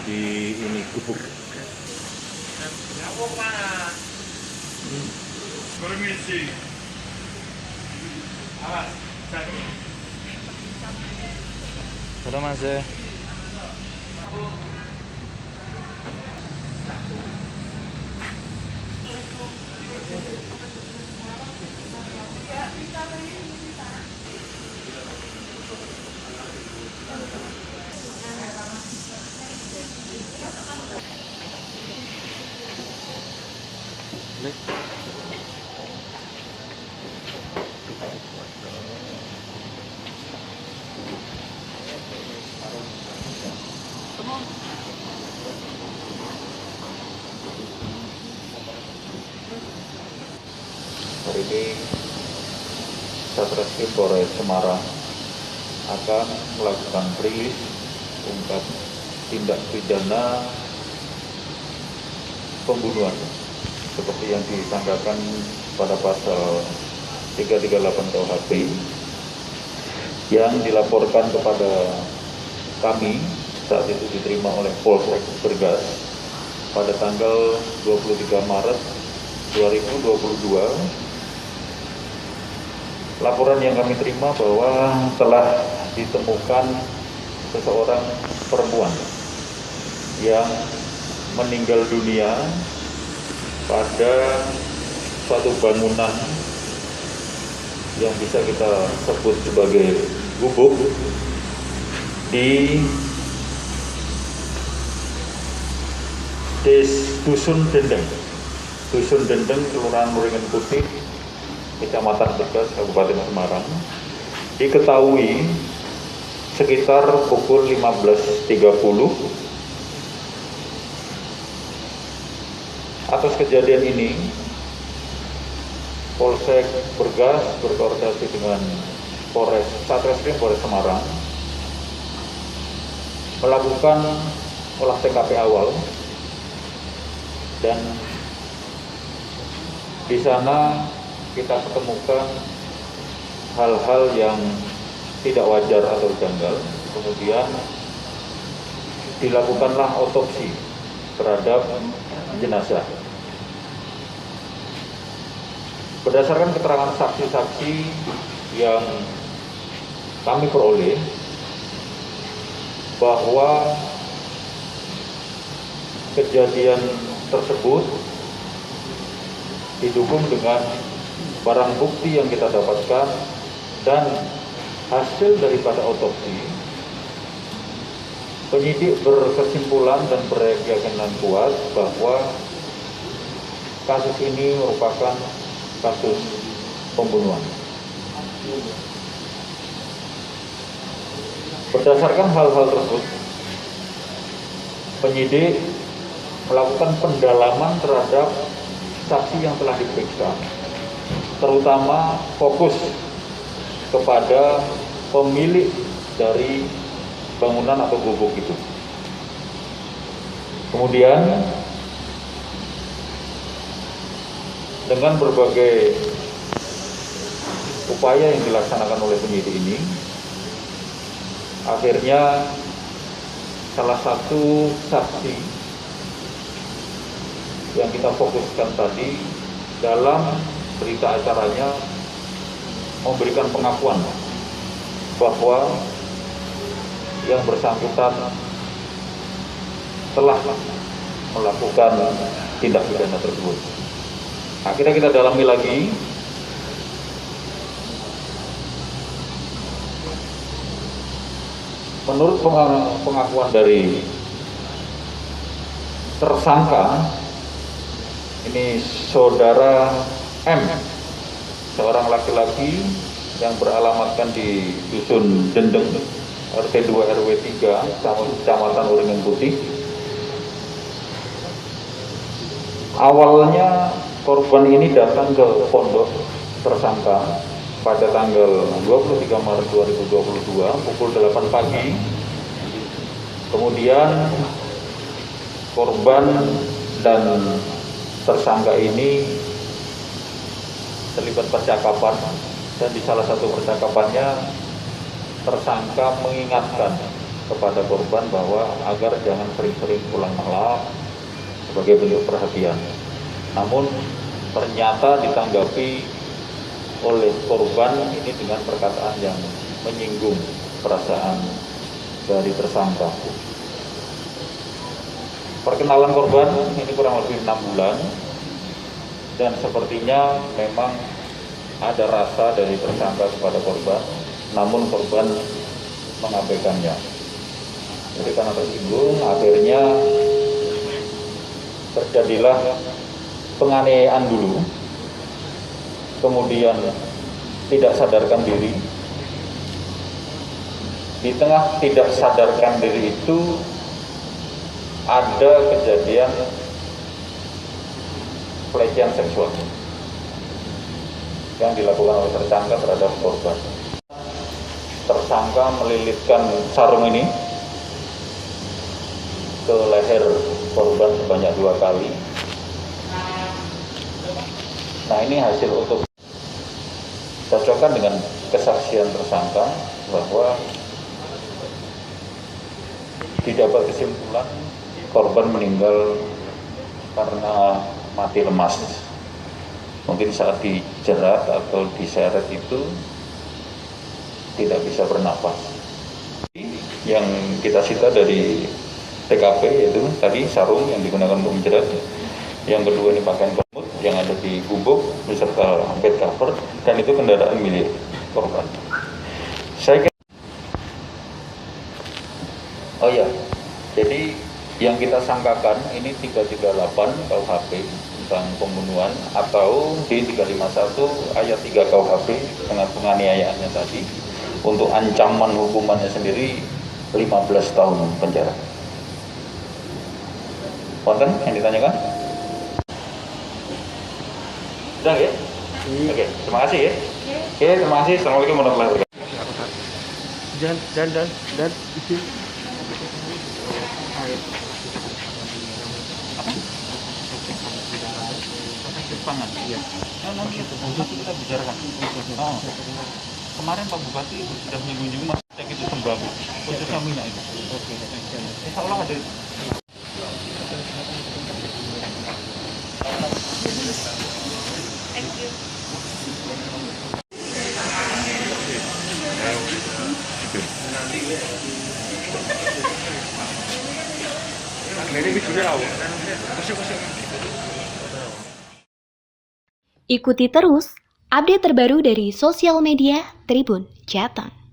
di ini gubuk. Nyamuk mana? Permisi. Awas, sakit. Sudah Mas. Hari ini Satreskrim Polres Semarang akan melakukan rilis ungkap tindak pidana pembunuhan seperti yang disangkakan pada pasal 338 KUHP yang dilaporkan kepada kami saat itu diterima oleh Polsek Bergas pada tanggal 23 Maret 2022. Laporan yang kami terima bahwa telah ditemukan seseorang perempuan yang meninggal dunia pada suatu bangunan yang bisa kita sebut sebagai gubuk di Dusun Dendeng, Kelurahan Muringan Putih, Kecamatan Bergas, Kabupaten Semarang. Diketahui sekitar pukul 15.30 atas kejadian ini, Polsek Bergas berkoordinasi dengan Satreskrim Polres Semarang melakukan olah TKP awal, dan di sana kita ketemukan hal-hal yang tidak wajar atau janggal. Kemudian dilakukanlah otopsi terhadap jenazah. Berdasarkan keterangan saksi-saksi yang kami peroleh, bahwa kejadian tersebut didukung dengan barang bukti yang kita dapatkan dan hasil daripada otopsi. Penyidik berkesimpulan dan berkeyakinan kuat bahwa kasus ini merupakan kasus pembunuhan. Berdasarkan hal-hal tersebut, penyidik melakukan pendalaman terhadap saksi yang telah diperiksa, terutama fokus kepada pemilik dari bangunan atau gubuk itu. Kemudian dengan berbagai upaya yang dilaksanakan oleh penyidik ini, akhirnya salah satu saksi yang kita fokuskan tadi dalam berita acaranya memberikan pengakuan bahwa yang bersangkutan telah melakukan tindak pidana tersebut. Akhirnya kita dalami lagi. Menurut pengakuan dari tersangka, ini saudara M, seorang laki-laki yang beralamatkan di Dusun Dendeng, RT 2 RW 3, Kecamatan Muringan Putih. Awalnya korban ini datang ke pondok tersangka pada tanggal 23 Maret 2022 pukul 8 pagi. Kemudian korban dan tersangka ini terlibat percakapan, dan di salah satu percakapannya tersangka mengingatkan kepada korban bahwa agar jangan sering-sering pulang malam sebagai bentuk perhatian. Namun ternyata ditanggapi oleh korban ini dengan perkataan yang menyinggung perasaan dari tersangka. Perkenalan korban ini kurang lebih 6 bulan dan sepertinya memang ada rasa dari tersangka kepada korban, namun korban mengabaikannya. Jadi karena tersinggung, akhirnya terjadilah penganiayaan dulu, kemudian tidak sadarkan diri. Di tengah tidak sadarkan diri itu ada kejadian pelecehan seksual yang dilakukan oleh tersangka terhadap korban. Tersangka melilitkan sarung ini ke leher korban sebanyak 2 kali. Nah, ini hasil otopsi. Cocokkan dengan kesaksian tersangka bahwa didapat kesimpulan korban meninggal karena mati lemas. Mungkin saat dijerat atau diseret itu tidak bisa bernafas. Yang kita sita dari TKP yaitu tadi sarung yang digunakan untuk menjerat. Yang kedua ini pakaian komut yang ada di gubuk beserta bed cover, dan itu kendaraan milik korban. Oh ya, jadi yang kita sangkakan ini 338 KUHP tentang pembunuhan, atau D351 ayat 3 KUHP dengan penganiayaannya tadi. Untuk ancaman hukumannya sendiri 15 tahun penjara. Konten yang ditanyakan? Sudah ya? Oke, terima kasih ya. Oke, terima kasih. Assalamualaikum warahmatullahi wabarakatuh. Dan isi pangan. Iya. Nanti kita bicarakan. Oh. Kemarin Pak Bupati sudah menyinggung mas cek itu sembako, khususnya minyak itu. Oke. Insya Allah ada. Thank you. Ikuti terus update terbaru dari sosial media Tribun Jateng.